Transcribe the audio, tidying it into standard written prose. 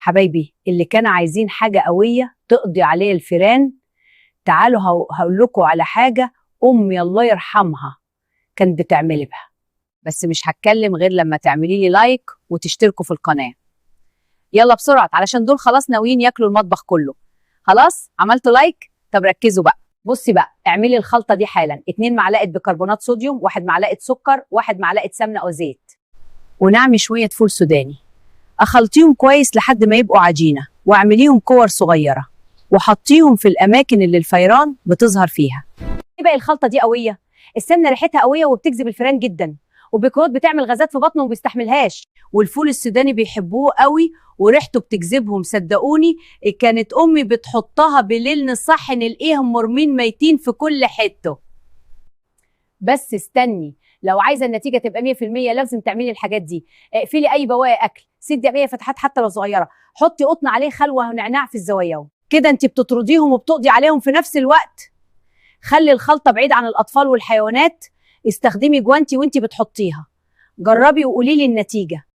حبايبي اللي كانوا عايزين حاجة قوية تقضي عليه الفيران، تعالوا هقول لكم على حاجة أمي الله يرحمها كانت بتعمل بها. بس مش هتكلم غير لما تعملي لي لايك وتشتركوا في القناة. يلا بسرعة علشان دول خلاص ناويين ياكلوا المطبخ كله. خلاص عملتوا لايك؟ طب ركزوا بقى. بصي بقى، اعملي الخلطة دي حالا: 2 معلقة بيكربونات صوديوم، 1 معلقة سكر، 1 معلقة سمنة أو زيت، ونعمل شوية فول سوداني. أخلطيهم كويس لحد ما يبقوا عجينة، واعمليهم كور صغيرة وحطيهم في الأماكن اللي الفيران بتظهر فيها. ايه بقى الخلطة دي قوية؟ السمنة ريحتها قوية وبتجذب الفيران جدا، وبيكروت بتعمل غازات في بطنه وبيستحملهاش، والفول السوداني بيحبوه قوي وريحته بتجذبهم. صدقوني كانت أمي بتحطها بالليل نصحي نلاقيهم مرمين ميتين في كل حتة. بس استني، لو عايزه النتيجه تبقى 100% لازم تعملي الحاجات دي. اقفلي اي بواقي اكل، سدي اي فتحات حتى لو صغيره، حطي قطن عليه خلوه ونعناع في الزوايا، كده انت بتطرديهم وبتقضي عليهم في نفس الوقت. خلي الخلطه بعيد عن الاطفال والحيوانات، استخدمي جوانتي وانت بتحطيها. جربي وقولي لي النتيجه.